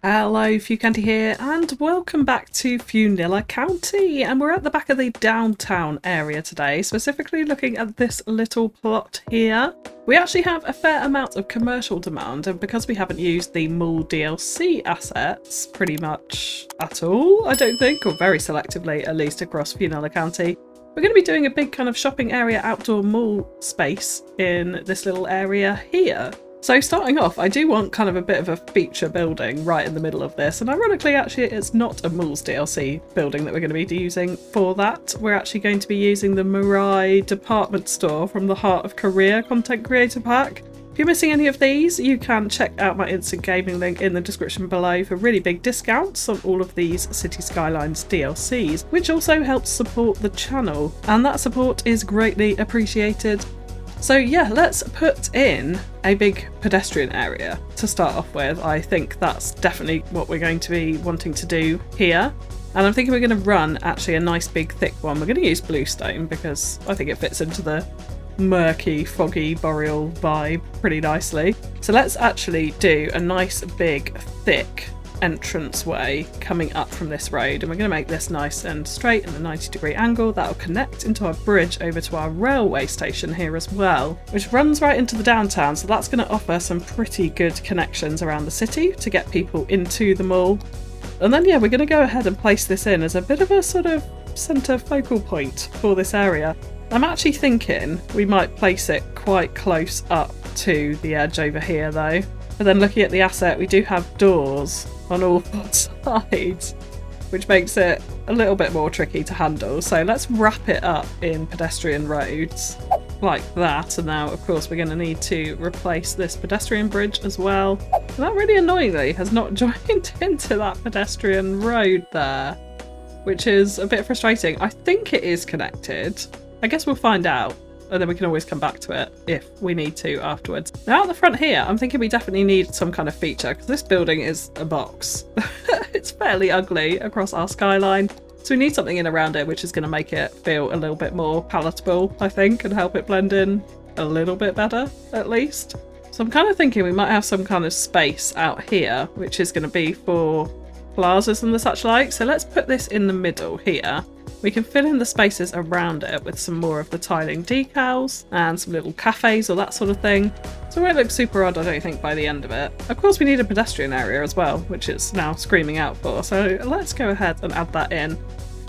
Hello, FewCandy here, and welcome back to Fewnilla County. And we're at the back of the downtown area today, specifically looking at this little plot here. We actually have a fair amount of commercial demand, and because we haven't used the mall DLC assets pretty much at all, I don't think, or very selectively at least across Fewnilla County, we're going to be doing a big kind of shopping area outdoor mall space in this little area here. So starting off, I do want kind of a bit of a feature building right in the middle of this, and ironically actually it's not a Malls DLC building that we're going to be using for that. We're actually going to be using the Mirai department store from the Heart of Korea content creator pack. If you're missing any of these, you can check out my instant gaming link in the description below for really big discounts on all of these City Skylines DLCs, which also helps support the channel, and that support is greatly appreciated. So yeah, let's put in a big pedestrian area to start off with. I think that's definitely what we're going to be wanting to do here. And I'm thinking we're going to run actually a nice big thick one. We're going to use bluestone because I think it fits into the murky, foggy, boreal vibe pretty nicely. So let's actually do a nice big thick entranceway coming up from this road, and we're going to make this nice and straight and a 90-degree angle that'll connect into our bridge over to our railway station here as well, which runs right into the downtown. So that's going to offer some pretty good connections around the city to get people into the mall. And then yeah, we're going to go ahead and place this in as a bit of a sort of centre focal point for this area. I'm actually thinking we might place it quite close up to the edge over here though. But then looking at the asset, we do have doors on all sides, which makes it a little bit more tricky to handle. So let's wrap it up in pedestrian roads like that. And now, of course, we're going to need to replace this pedestrian bridge as well. And that really annoyingly has not joined into that pedestrian road there, which is a bit frustrating. I think it is connected. I guess we'll find out. And then we can always come back to it if we need to afterwards. Now at the front here, I'm thinking we definitely need some kind of feature because this building is a box. It's fairly ugly across our skyline. So we need something in around it which is going to make it feel a little bit more palatable, I think, and help it blend in a little bit better, at least. So I'm kind of thinking we might have some kind of space out here, which is going to be for plazas and the such like. So let's put this in the middle here. We can fill in the spaces around it with some more of the tiling decals and some little cafes or that sort of thing. So it won't look super odd, I don't think, by the end of it. Of course, we need a pedestrian area as well, which it's now screaming out for. So let's go ahead and add that in.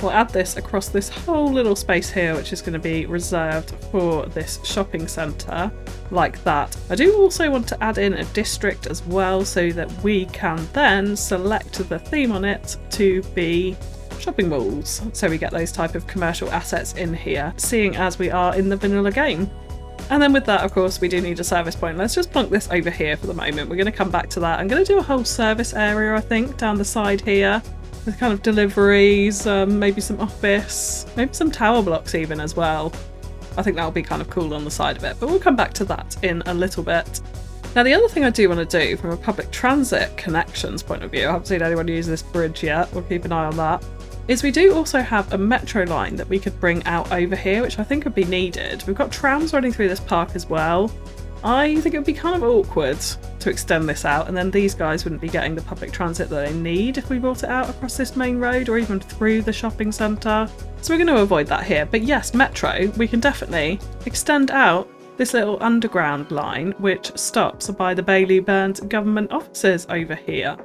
We'll add this across this whole little space here, which is going to be reserved for this shopping centre, like that. I do also want to add in a district as well, so that we can then select the theme on it to be shopping malls, so we get those type of commercial assets in here, seeing as we are in the vanilla game. And then with that, of course, we do need a service point. Let's just plonk this over here for the moment. We're going to come back to that. I'm going to do a whole service area, I think, down the side here with kind of deliveries, maybe some office, maybe some tower blocks even as well. I think that'll be kind of cool on the side of it, but we'll come back to that in a little bit. Now, the other thing I do want to do from a public transit connections point of view, I haven't seen anyone use this bridge yet, we'll keep an eye on that, is we do also have a metro line that we could bring out over here, which I think would be needed. We've got trams running through this park as well. I think it would be kind of awkward to extend this out, and then these guys wouldn't be getting the public transit that they need if we brought it out across this main road or even through the shopping centre. So we're going to avoid that here. But yes, metro, we can definitely extend out this little underground line which stops by the Bailey Burns government offices over here.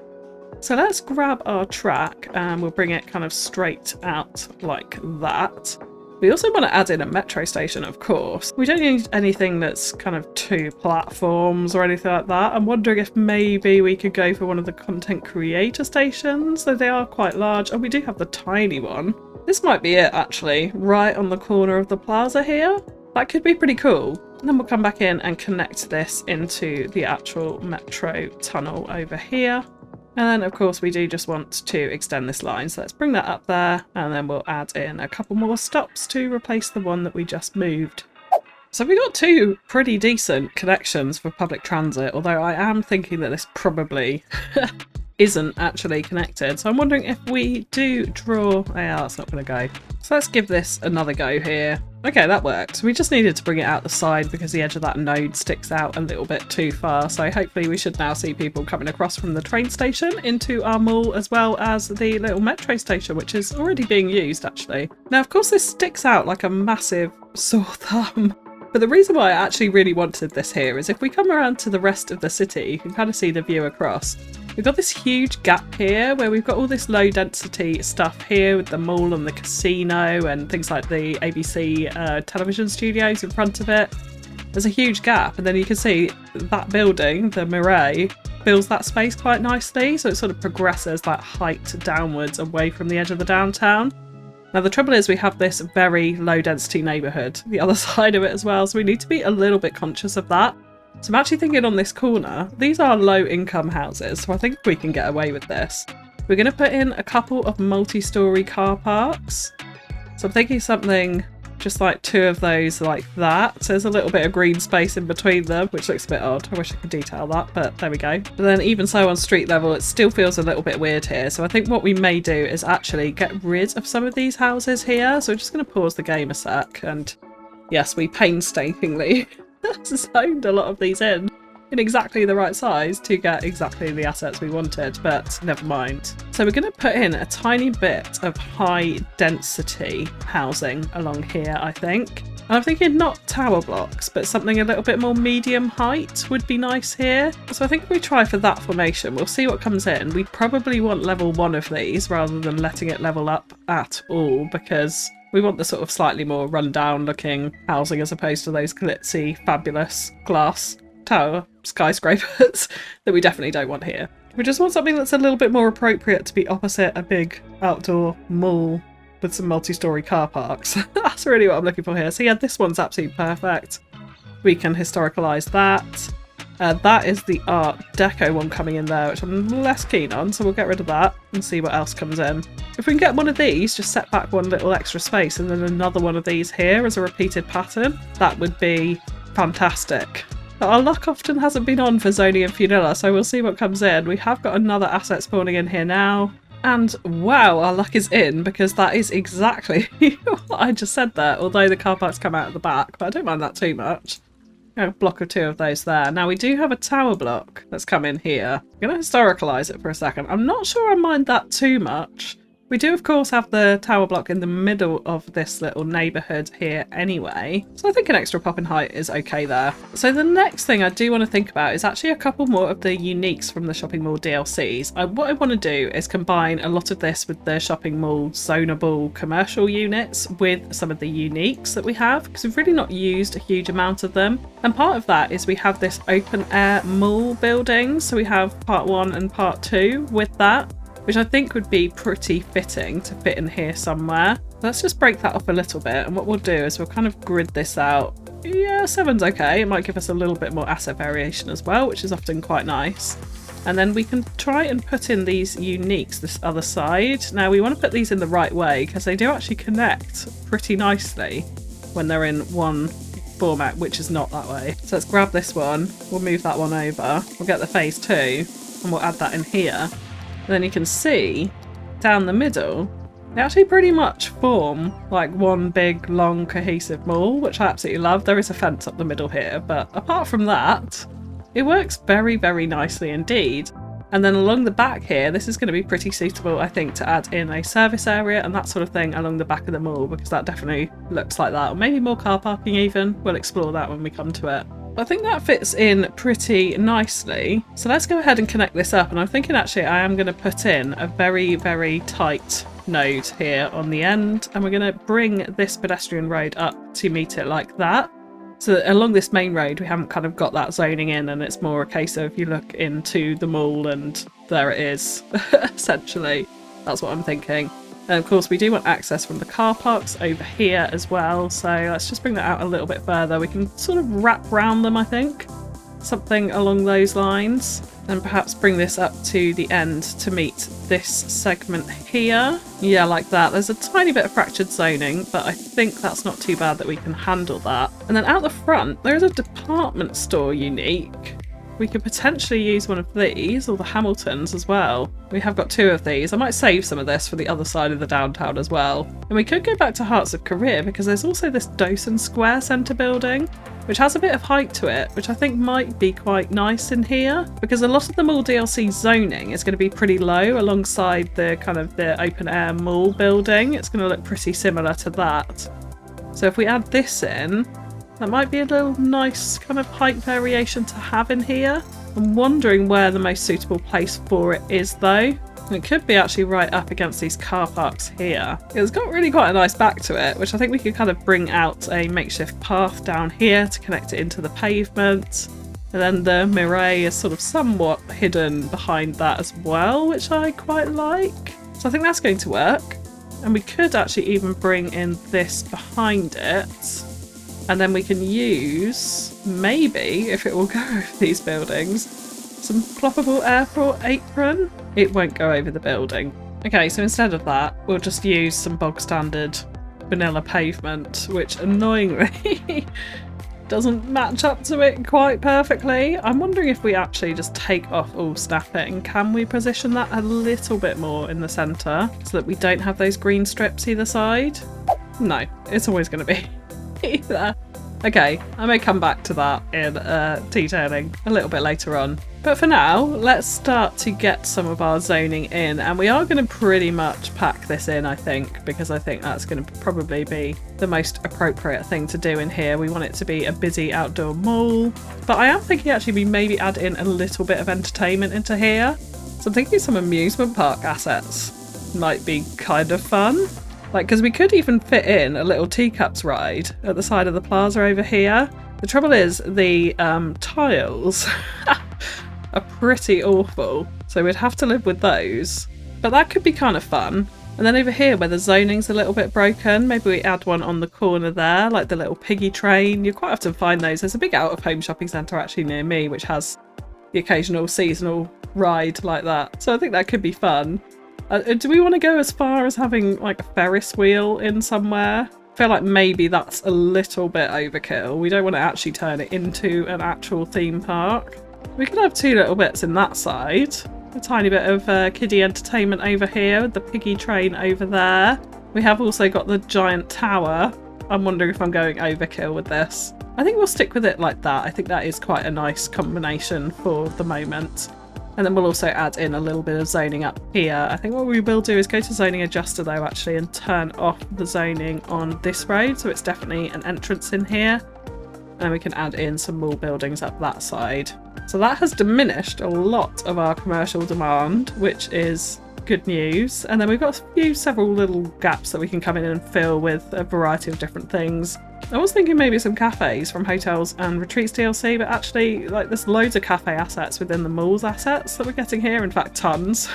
So let's grab our track and we'll bring it kind of straight out like that. We also want to add in a metro station, of course. We don't need anything that's kind of 2 platforms or anything like that. I'm wondering if maybe we could go for one of the content creator stations, though they are quite large. Oh, we do have the tiny one. This might be it actually, right on the corner of the plaza here. That could be pretty cool. And then we'll come back in and connect this into the actual metro tunnel over here. And then, of course, we do just want to extend this line. So let's bring that up there, and then we'll add in a couple more stops to replace the one that we just moved. So we got 2 pretty decent connections for public transit, although I am thinking that this probably isn't actually connected. So I'm wondering if we do draw... Yeah, that's not going to go. So let's give this another go here. Okay, that worked. We just needed to bring it out the side because the edge of that node sticks out a little bit too far. So hopefully we should now see people coming across from the train station into our mall, as well as the little metro station, which is already being used actually. Now, of course, this sticks out like a massive sore thumb. But the reason why I actually really wanted this here is if we come around to the rest of the city, you can kind of see the view across. We've got this huge gap here where we've got all this low density stuff here with the mall and the casino and things like the ABC television studios in front of it. There's a huge gap, and then you can see that building, the Mirai, fills that space quite nicely, so it sort of progresses that height downwards away from the edge of the downtown. Now the trouble is we have this very low density neighbourhood, the other side of it as well, so we need to be a little bit conscious of that. So I'm actually thinking on this corner, these are low income houses, so I think we can get away with this. We're going to put in a couple of multi-storey car parks. So I'm thinking something just like 2 of those like that. So there's a little bit of green space in between them, which looks a bit odd. I wish I could detail that, but there we go. But then even so on street level, it still feels a little bit weird here. So I think what we may do is actually get rid of some of these houses here. So we're just going to pause the game a sec. And yes, we painstakingly zoned a lot of these in exactly the right size to get exactly the assets we wanted, but never mind. So we're going to put in a tiny bit of high density housing along here, I think. And I'm thinking not tower blocks, but something a little bit more medium height would be nice here. So I think if we try for that formation, we'll see what comes in. We probably want level 1 of these rather than letting it level up at all, because we want the sort of slightly more run-down looking housing as opposed to those glitzy, fabulous glass tower skyscrapers that we definitely don't want here. We just want something that's a little bit more appropriate to be opposite a big outdoor mall with some multi-storey car parks. That's really what I'm looking for here. So yeah, this one's absolutely perfect. We can historicalise that. That is the Art Deco one coming in there, which I'm less keen on, so we'll get rid of that and see what else comes in. If we can get one of these, just set back one little extra space and then another one of these here as a repeated pattern, that would be fantastic. But our luck often hasn't been on for zoning and Fewnilla, so we'll see what comes in. We have got another asset spawning in here now. And wow, our luck is in, because that is exactly what I just said there, although the car parks come out at the back, but I don't mind that too much. A block or 2 of those there. Now we do have a tower block that's come in here. I'm going to historicalise it for a second. I'm not sure I mind that too much. We do of course have the tower block in the middle of this little neighbourhood here anyway, so I think an extra pop in height is okay there. So the next thing I do want to think about is actually a couple more of the uniques from the shopping mall DLCs. What I want to do is combine a lot of this with the shopping mall zonable commercial units with some of the uniques that we have, because we've really not used a huge amount of them. And part of that is we have this open air mall building, so we have part 1 and part 2 with that, which I think would be pretty fitting to fit in here somewhere. Let's just break that up a little bit, and what we'll do is we'll kind of grid this out. Yeah, 7's okay. It might give us a little bit more asset variation as well, which is often quite nice. And then we can try and put in these uniques this other side. Now we want to put these in the right way because they do actually connect pretty nicely when they're in one format, which is not that way. So let's grab this one, we'll move that one over, we'll get the phase 2 and we'll add that in here. And then you can see down the middle, they actually pretty much form like one big, long, cohesive mall, which I absolutely love. There is a fence up the middle here, but apart from that, it works very, very nicely indeed. And then along the back here, this is going to be pretty suitable, I think, to add in a service area and that sort of thing along the back of the mall, because that definitely looks like that. Or maybe more car parking even. We'll explore that when we come to it. I think that fits in pretty nicely. So let's go ahead and connect this up. And I'm thinking actually I am going to put in a very, very tight node here on the end. And we're going to bring this pedestrian road up to meet it like that. So that along this main road, we haven't kind of got that zoning in, and it's more a case of you look into the mall and there it is, essentially. That's what I'm thinking. And of course, we do want access from the car parks over here as well. So let's just bring that out a little bit further. We can sort of wrap around them, I think. Something along those lines. And perhaps bring this up to the end to meet this segment here. Yeah, like that. There's a tiny bit of fractured zoning, but I think that's not too bad that we can handle that. And then out the front, there is a department store unique, we could potentially use one of these, or the Hamiltons as well. We have got 2 of these. I might save some of this for the other side of the downtown as well. And we could go back to Hearts of Korea because there's also this Dawson Square Centre building, which has a bit of height to it, which I think might be quite nice in here, because a lot of the mall DLC zoning is going to be pretty low alongside the kind of the open air mall building. It's going to look pretty similar to that. So if we add this in, that might be a little nice kind of height variation to have in here. I'm wondering where the most suitable place for it is though. And it could be actually right up against these car parks here. It's got really quite a nice back to it, which I think we could kind of bring out a makeshift path down here to connect it into the pavement. And then the Mirai is sort of somewhat hidden behind that as well, which I quite like. So I think that's going to work. And we could actually even bring in this behind it. And then we can use, maybe, if it will go over these buildings, some ploppable airport apron. It won't go over the building. Okay, so instead of that, we'll just use some bog standard vanilla pavement, which annoyingly doesn't match up to it quite perfectly. I'm wondering if we actually just take off all snapping. Can we position that a little bit more in the centre so that we don't have those green strips either side? No, it's always going to be either. Okay, I may come back to that in detailing a little bit later on. But for now, let's start to get some of our zoning in, and we are going to pretty much pack this in, I think, because I think that's going to probably be the most appropriate thing to do in here. We want it to be a busy outdoor mall, but I am thinking actually we maybe add in a little bit of entertainment into here. So I'm thinking some amusement park assets might be kind of fun. Like, because we could even fit in a little teacups ride at the side of the plaza over here. The trouble is the tiles are pretty awful, so we'd have to live with those. But that could be kind of fun. And then over here where the zoning's a little bit broken, maybe we add one on the corner there, like the little piggy train. You quite often find those. There's a big out-of-home shopping centre actually near me which has the occasional seasonal ride like that. So I think that could be fun. Do we want to go as far as having like a Ferris wheel in somewhere? I feel like maybe that's a little bit overkill. We don't want to actually turn it into an actual theme park. We could have 2 little bits in that side. A tiny bit of kiddie entertainment over here with the piggy train over there. We have also got the giant tower. I'm wondering if I'm going overkill with this. I think we'll stick with it like that. I think that is quite a nice combination for the moment. And then we'll also add in a little bit of zoning up here. I think what we will do is go to zoning adjuster though actually and turn off the zoning on this road, so it's definitely an entrance in here. And we can add in some more buildings up that side. So that has diminished a lot of our commercial demand, which is good news. And then we've got several little gaps that we can come in and fill with a variety of different things. I was thinking maybe some cafes from Hotels and Retreats DLC, but actually like there's loads of cafe assets within the mall's assets that we're getting here. In fact, tons.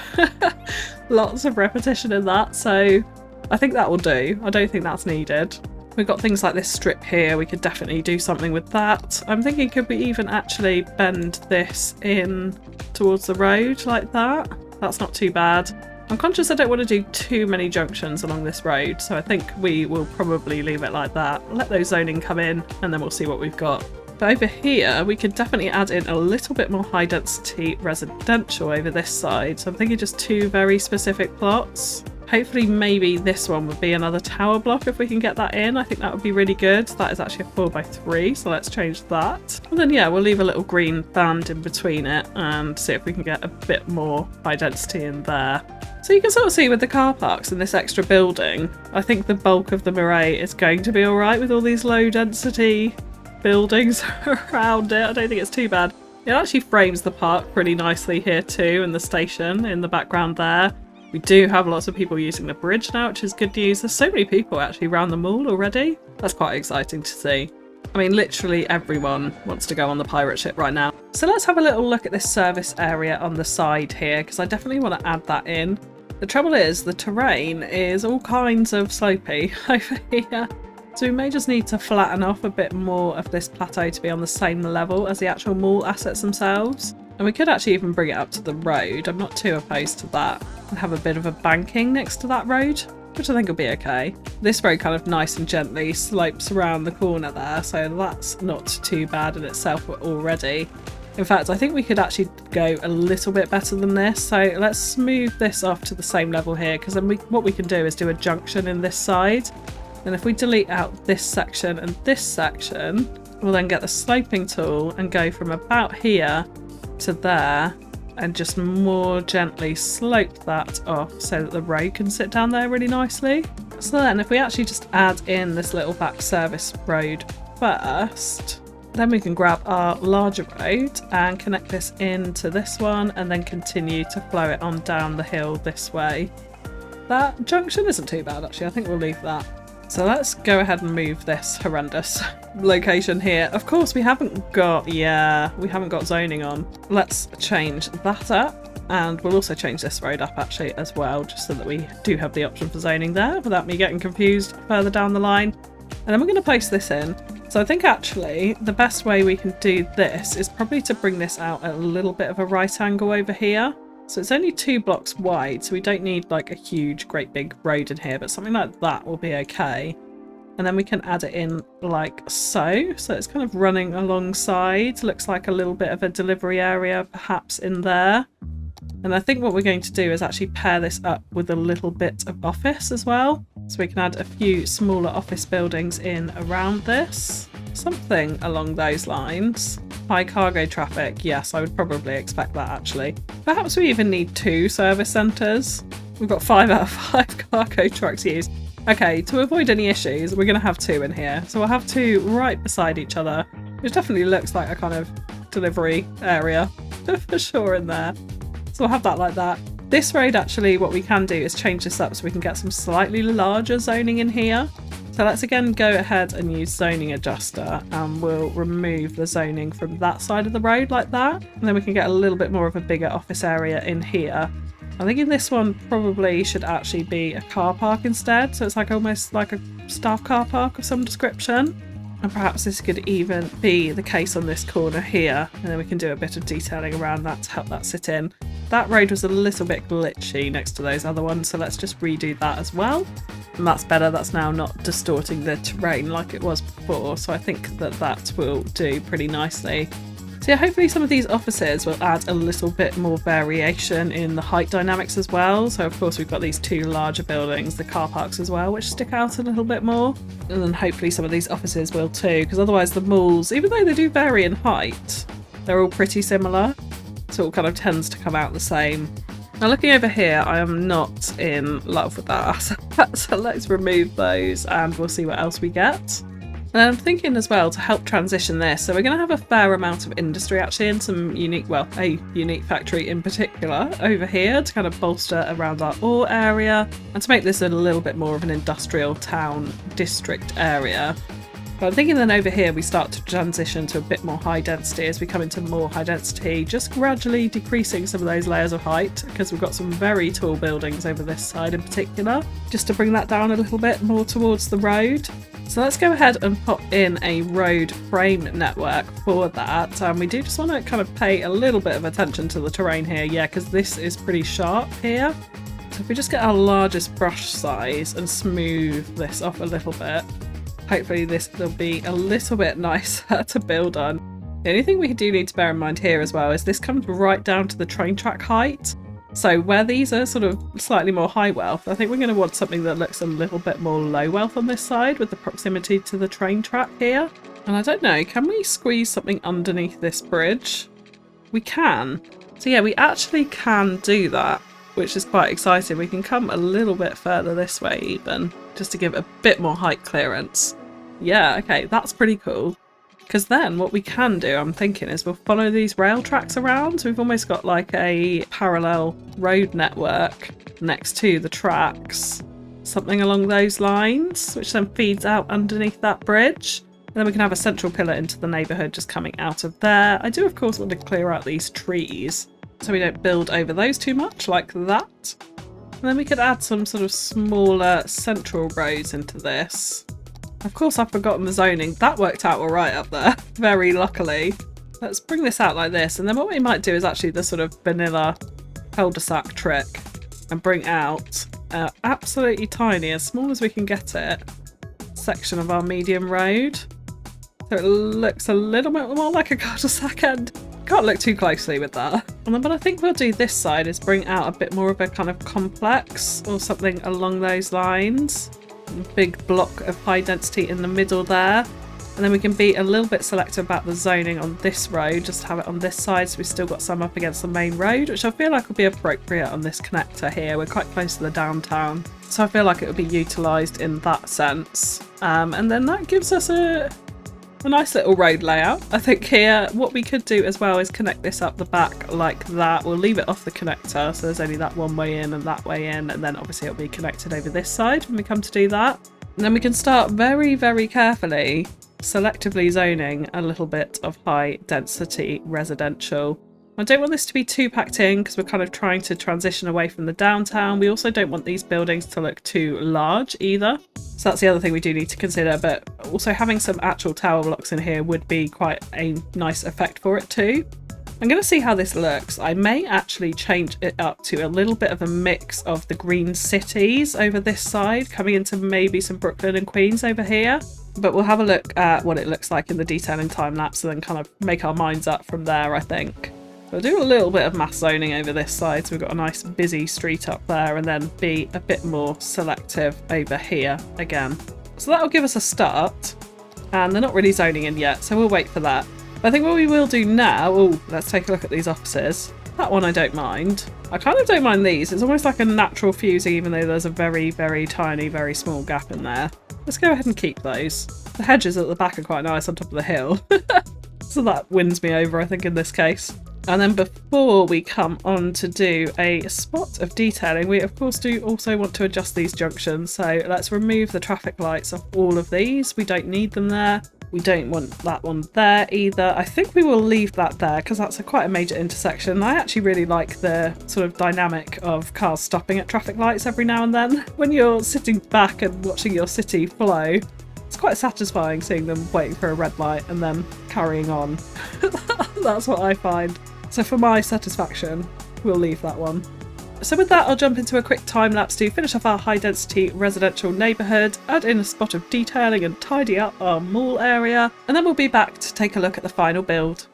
Lots of repetition in that, so I think that will do. I don't think that's needed. We've got things like this strip here. We could definitely do something with that. I'm thinking, could we even actually bend this in towards the road like that? That's not too bad. I'm conscious I don't want to do too many junctions along this road, so I think we will probably leave it like that. Let those zoning come in and then we'll see what we've got. But over here, we could definitely add in a little bit more high density residential over this side. So I'm thinking just 2 very specific plots. Hopefully maybe this one would be another tower block if we can get that in. I think that would be really good. That is actually a 4x3, so let's change that. And then yeah, we'll leave a little green band in between it and see if we can get a bit more high density in there. So you can sort of see with the car parks and this extra building, I think the bulk of the Mirai is going to be alright with all these low density buildings around it. I don't think it's too bad. It actually frames the park pretty nicely here too, and the station in the background there. We do have lots of people using the bridge now, which is good news. There's so many people actually around the mall already. That's quite exciting to see. I mean, literally everyone wants to go on the pirate ship right now. So let's have a little look at this service area on the side here, because I definitely want to add that in. The trouble is the terrain is all kinds of slopey over here. So we may just need to flatten off a bit more of this plateau to be on the same level as the actual mall assets themselves. And we could actually even bring it up to the road. I'm not too opposed to that. And have a bit of a banking next to that road, which I think will be okay. This road kind of nice and gently slopes around the corner there, so that's not too bad in itself already. In fact, I think we could actually go a little bit better than this. So let's smooth this off to the same level here, because then what we can do is do a junction in this side. And if we delete out this section and this section, we'll then get the sloping tool and go from about here to there and just more gently slope that off so that the road can sit down there really nicely. So then if we actually just add in this little back service road first, then we can grab our larger road and connect this into this one and then continue to flow it on down the hill this way. That junction isn't too bad actually, I think we'll leave that. So let's go ahead and move this horrendous location here. Of course we haven't got zoning on. Let's change that up, and we'll also change this road up actually as well, just so that we do have the option for zoning there without me getting confused further down the line. And then we're going to place this in. So I think actually the best way we can do this is probably to bring this out at a little bit of a right angle over here. So it's only 2 blocks wide, so we don't need like a huge, great big road in here, but something like that will be okay. And then we can add it in like so. So it's kind of running alongside. Looks like a little bit of a delivery area perhaps in there. And I think what we're going to do is actually pair this up with a little bit of office as well. So we can add a few smaller office buildings in around this. Something along those lines. High cargo traffic, yes, I would probably expect that actually. Perhaps we even need 2 service centres. We've got 5 out of 5 cargo trucks used. Okay, to avoid any issues, we're going to have 2 in here. So we'll have 2 right beside each other, which definitely looks like a kind of delivery area for sure in there. So we'll have that like that. This road actually, what we can do is change this up so we can get some slightly larger zoning in here. So let's again go ahead and use zoning adjuster, and we'll remove the zoning from that side of the road like that. And then we can get a little bit more of a bigger office area in here. I'm thinking this one probably should actually be a car park instead. So it's like almost like a staff car park of some description. And perhaps this could even be the case on this corner here. And then we can do a bit of detailing around that to help that sit in. That road was a little bit glitchy next to those other ones, so let's just redo that as well. And that's better, that's now not distorting the terrain like it was before, so I think that that will do pretty nicely. So yeah, hopefully some of these offices will add a little bit more variation in the height dynamics as well. So of course we've got these 2 larger buildings, the car parks as well, which stick out a little bit more. And then hopefully some of these offices will too, because otherwise the malls, even though they do vary in height, they're all pretty similar. So it all kind of tends to come out the same. Now looking over here, I am not in love with that. So let's remove those and we'll see what else we get. And I'm thinking as well to help transition this, so we're going to have a fair amount of industry actually, and some unique, well, a unique factory in particular over here to kind of bolster around our ore area and to make this a little bit more of an industrial town district area. But I'm thinking then over here we start to transition to a bit more high density as we come into more high density, just gradually decreasing some of those layers of height, because we've got some very tall buildings over this side in particular, just to bring that down a little bit more towards the road. So let's go ahead and pop in a road frame network for that. And we do just want to kind of pay a little bit of attention to the terrain here, yeah, because this is pretty sharp here. So if we just get our largest brush size and smooth this off a little bit, hopefully this will be a little bit nicer to build on. The only thing we do need to bear in mind here as well is this comes right down to the train track height. So where these are sort of slightly more high wealth, I think we're going to want something that looks a little bit more low wealth on this side with the proximity to the train track here. And I don't know, can we squeeze something underneath this bridge? We can. So yeah, we actually can do that, which is quite exciting. We can come a little bit further this way even, just to give a bit more height clearance. Yeah, okay, that's pretty cool. Because then what we can do, I'm thinking, is we'll follow these rail tracks around. So we've almost got like a parallel road network next to the tracks. Something along those lines, which then feeds out underneath that bridge. And then we can have a central pillar into the neighbourhood just coming out of there. I do, of course, want to clear out these trees so we don't build over those too much like that. And then we could add some sort of smaller central roads into this. Of course, I've forgotten the zoning. That worked out all right up there, very luckily. Let's bring this out like this. And then what we might do is actually the sort of vanilla cul-de-sac trick and bring out absolutely tiny, as small as we can get it, section of our medium road. So it looks a little bit more like a cul-de-sac end. Can't look too closely with that. And then what I think we'll do this side is bring out a bit more of a kind of complex or something along those lines. A big block of high density in the middle there. And then we can be a little bit selective about the zoning on this road, just have it on this side so we've still got some up against the main road, which I feel like will be appropriate on this connector here. We're quite close to the downtown, so I feel like it would be utilised in that sense. And then that gives us a nice little road layout. I think here what we could do as well is connect this up the back like that. We'll leave it off the connector so there's only that one way in and that way in, and then obviously it'll be connected over this side when we come to do that. And then we can start very, very carefully selectively zoning a little bit of high density residential. I don't want this to be too packed in because we're kind of trying to transition away from the downtown. We also don't want these buildings to look too large either. So that's the other thing we do need to consider, but also having some actual tower blocks in here would be quite a nice effect for it too. I'm going to see how this looks. I may actually change it up to a little bit of a mix of the green cities over this side, coming into maybe some Brooklyn and Queens over here. But we'll have a look at what it looks like in the detailing time lapse and then kind of make our minds up from there, I think. We'll do a little bit of mass zoning over this side, so we've got a nice busy street up there, and then be a bit more selective over here again. So that'll give us a start, and they're not really zoning in yet, so we'll wait for that. But I think what we will do now, let's take a look at these offices. That one I don't mind. I kind of don't mind these. It's almost like a natural fusing, even though there's a very, very tiny, very small gap in there. Let's go ahead and keep those. The hedges at the back are quite nice on top of the hill. So that wins me over, I think, in this case. And then before we come on to do a spot of detailing, we of course do also want to adjust these junctions. So let's remove the traffic lights off all of these. We don't need them there. We don't want that one there either. I think we will leave that there because that's quite a major intersection. I actually really like the sort of dynamic of cars stopping at traffic lights every now and then. When you're sitting back and watching your city flow, it's quite satisfying seeing them waiting for a red light and then carrying on. That's what I find. So for my satisfaction, we'll leave that one. So with that, I'll jump into a quick time lapse to finish off our high density residential neighbourhood, add in a spot of detailing and tidy up our mall area, and then we'll be back to take a look at the final build.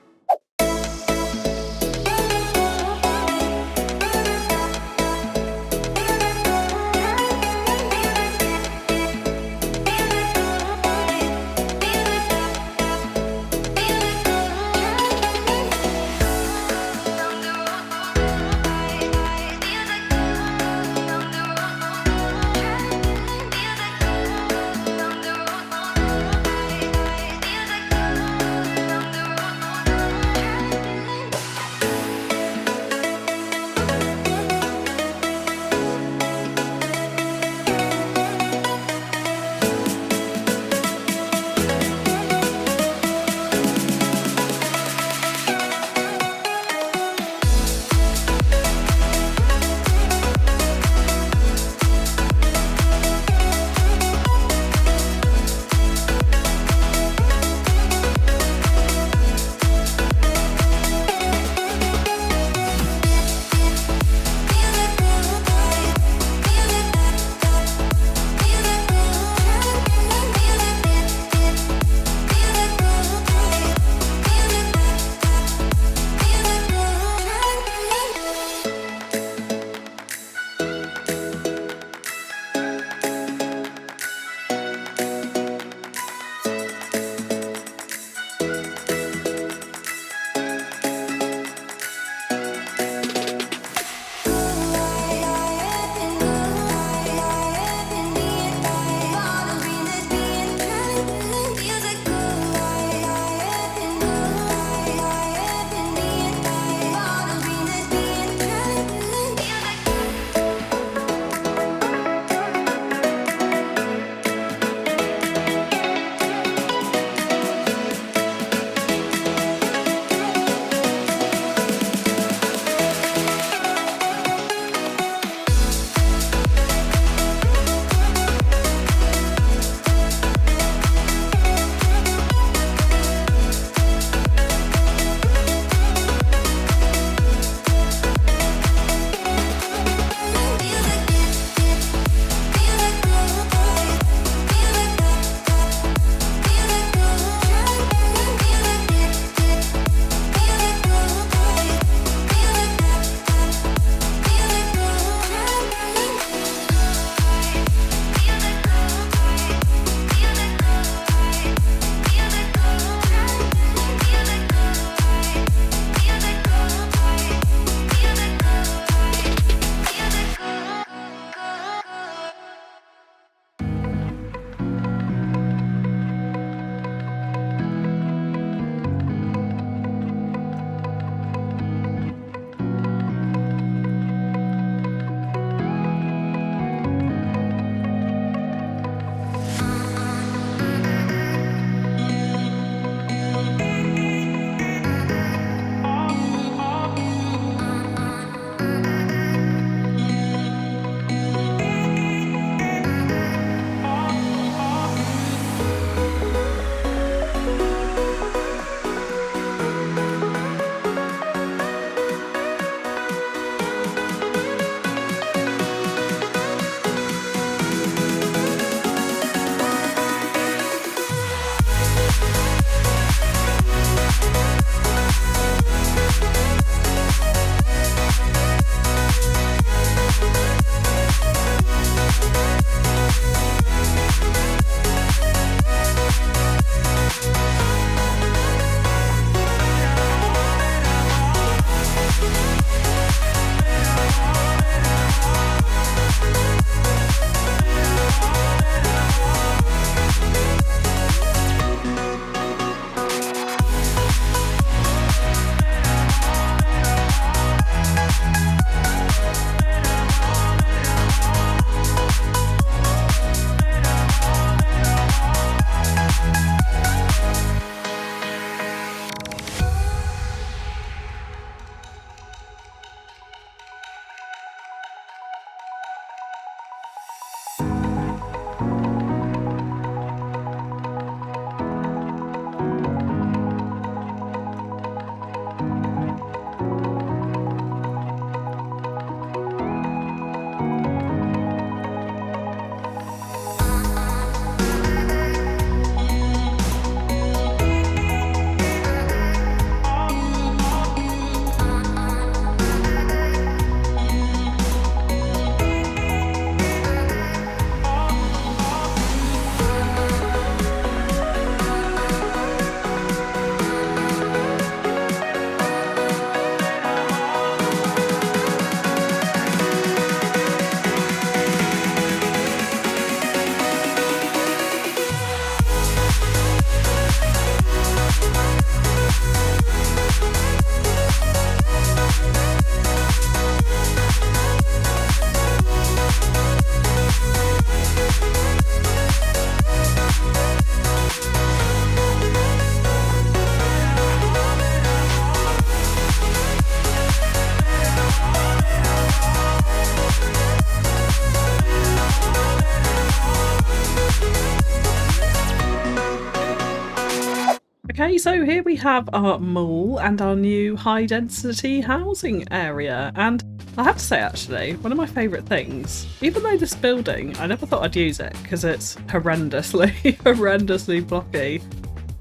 so here we have our mall and our new high density housing area, and I have to say actually, one of my favourite things, even though this building, I never thought I'd use it because it's horrendously blocky,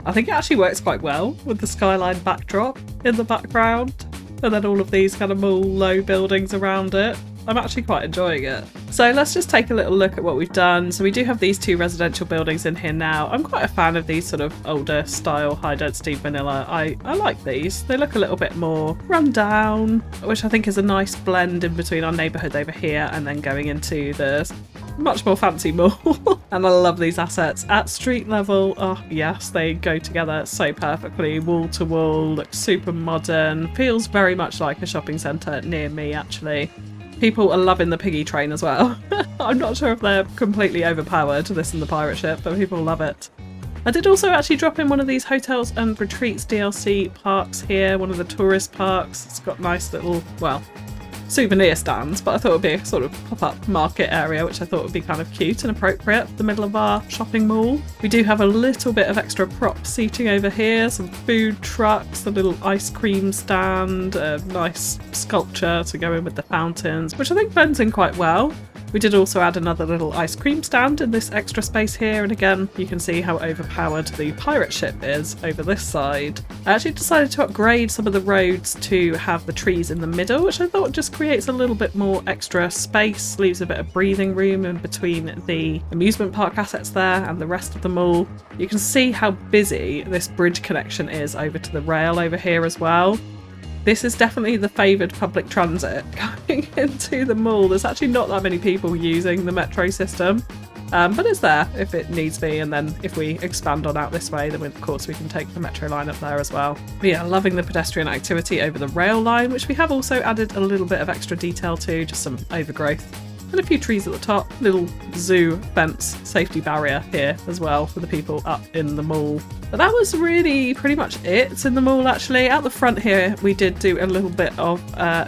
I think it actually works quite well with the skyline backdrop in the background and then all of these kind of mall low buildings around it. I'm actually quite enjoying it. So let's just take a little look at what we've done. So we do have these two residential buildings in here now. I'm quite a fan of these sort of older style high density vanilla. I like these. They look a little bit more run down, which I think is a nice blend in between our neighbourhood over here and then going into the much more fancy mall. And I love these assets at street level. Oh yes, they go together so perfectly. Wall to wall, looks super modern, feels very much like a shopping centre near me actually. People are loving the piggy train as well. I'm not sure if they're completely overpowered, this and the pirate ship, but people love it. I did also actually drop in one of these hotels and retreats DLC parks here, one of the tourist parks. It's got nice little, well, souvenir stands, but I thought it would be a sort of pop-up market area, which I thought would be kind of cute and appropriate for the middle of our shopping mall. We do have a little bit of extra prop seating over here, some food trucks, a little ice cream stand, a nice sculpture to go in with the fountains, which I think blends in quite well. We did also add another little ice cream stand in this extra space here, and again you can see how overpowered the pirate ship is over this side. I actually decided to upgrade some of the roads to have the trees in the middle, which I thought just creates a little bit more extra space, leaves a bit of breathing room in between the amusement park assets there and the rest of the mall. You can see how busy this bridge connection is over to the rail over here as well. This is definitely the favoured public transit going into the mall. There's actually not that many people using the metro system, but it's there if it needs be, and then if we expand on out this way, then of course we can take the metro line up there as well. But yeah, loving the pedestrian activity over the rail line, which we have also added a little bit of extra detail to, just some overgrowth. And a few trees at the top, little zoo fence safety barrier here as well for the people up in the mall. But that was really pretty much it in the mall actually. Out the front here we did do a little bit of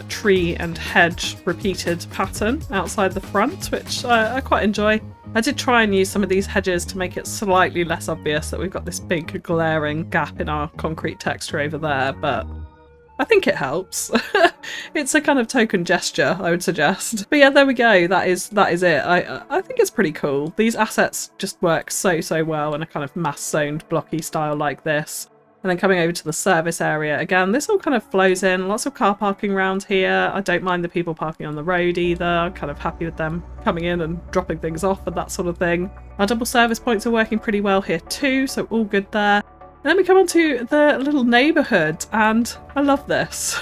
tree and hedge repeated pattern outside the front, which I quite enjoy. I did try and use some of these hedges to make it slightly less obvious that we've got this big glaring gap in our concrete texture over there, but I think it helps. It's a kind of token gesture, I would suggest. But yeah, there we go. That is it. I think it's pretty cool. These assets just work so well in a kind of mass zoned blocky style like this. And then coming over to the service area, again, this all kind of flows in. Lots of car parking around here. I don't mind the people parking on the road either. I'm kind of happy with them coming in and dropping things off and that sort of thing. Our double service points are working pretty well here too, so all good there. And then we come on to the little neighbourhood, and I love this.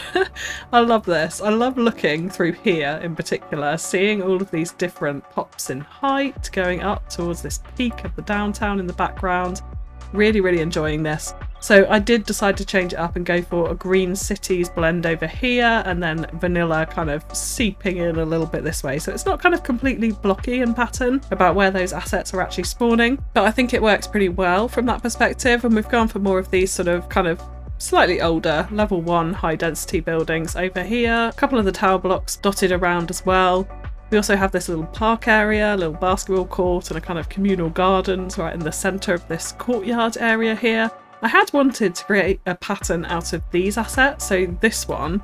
I love this. I love looking through here in particular, seeing all of these different pops in height going up towards this peak of the downtown in the background. Really enjoying this. So I did decide to change it up and go for a green cities blend over here, and then vanilla kind of seeping in a little bit this way. So it's not kind of completely blocky in pattern about where those assets are actually spawning, but I think it works pretty well from that perspective. And we've gone for more of these sort of kind of slightly older level 1 high density buildings over here. A couple of the tower blocks dotted around as well. We also have this little park area, a little basketball court and a kind of communal gardens right in the centre of this courtyard area here. I had wanted to create a pattern out of these assets, so this one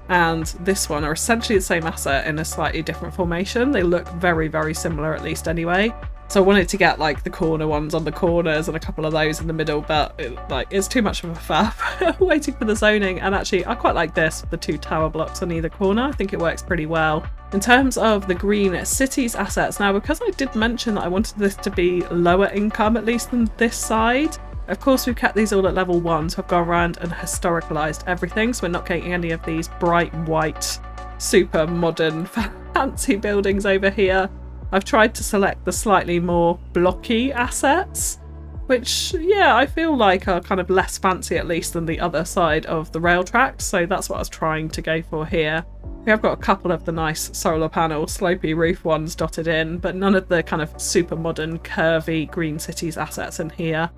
and this one are essentially the same asset in a slightly different formation. They look very similar, at least anyway. So I wanted to get like the corner ones on the corners and a couple of those in the middle, but it's too much of a faff waiting for the zoning. And actually I quite like this with the 2 tower blocks on either corner. I think it works pretty well. In terms of the green cities assets, now because I did mention that I wanted this to be lower income at least than this side, of course we've kept these all at level 1, so I've gone around and historicalised everything, so we're not getting any of these bright white super modern fancy buildings over here. I've tried to select the slightly more blocky assets, which, yeah, I feel like are kind of less fancy at least than the other side of the rail tracks, so that's what I was trying to go for here. We have got a couple of the nice solar panel slopey roof ones dotted in, but none of the kind of super modern curvy green cities assets in here.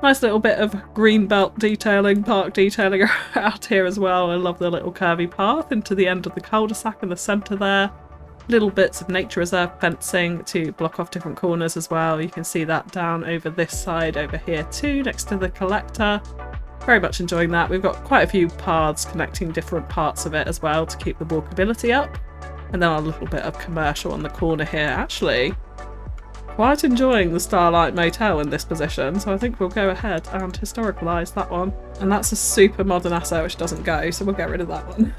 Nice little bit of green belt detailing, park detailing out here as well. I love the little curvy path into the end of the cul-de-sac in the centre there. Little bits of nature reserve fencing to block off different corners as well. You can see that down over this side over here too, next to the collector. Very much enjoying that. We've got quite a few paths connecting different parts of it as well to keep the walkability up. And then a little bit of commercial on the corner here. Actually, quite enjoying the Starlight Motel in this position, so I think we'll go ahead and historicalise that one. And that's a super modern asset which doesn't go, so we'll get rid of that one.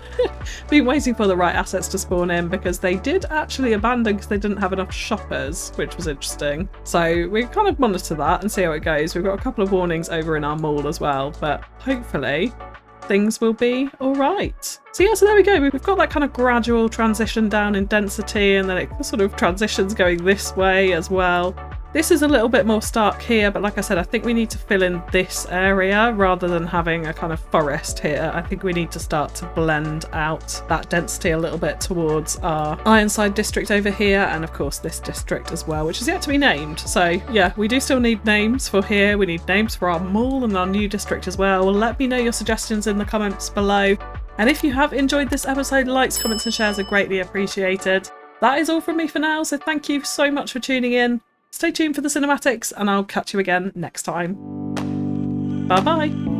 Been waiting for the right assets to spawn in because they did actually abandon because they didn't have enough shoppers, which was interesting. So we kind of monitor that and see how it goes. We've got a couple of warnings over in our mall as well, but hopefully things will be all right. So yeah, so there we go. We've got that kind of gradual transition down in density, and then it sort of transitions going this way as well. This is a little bit more stark here, but like I said, I think we need to fill in this area rather than having a kind of forest here. I think we need to start to blend out that density a little bit towards our Ironside district over here, and of course this district as well, which is yet to be named. So yeah, we do still need names for here. We need names for our mall and our new district as well. Let me know your suggestions in the comments below. And if you have enjoyed this episode, likes, comments and shares are greatly appreciated. That is all from me for now, so thank you so much for tuning in. Stay tuned for the cinematics, and I'll catch you again next time. Bye bye!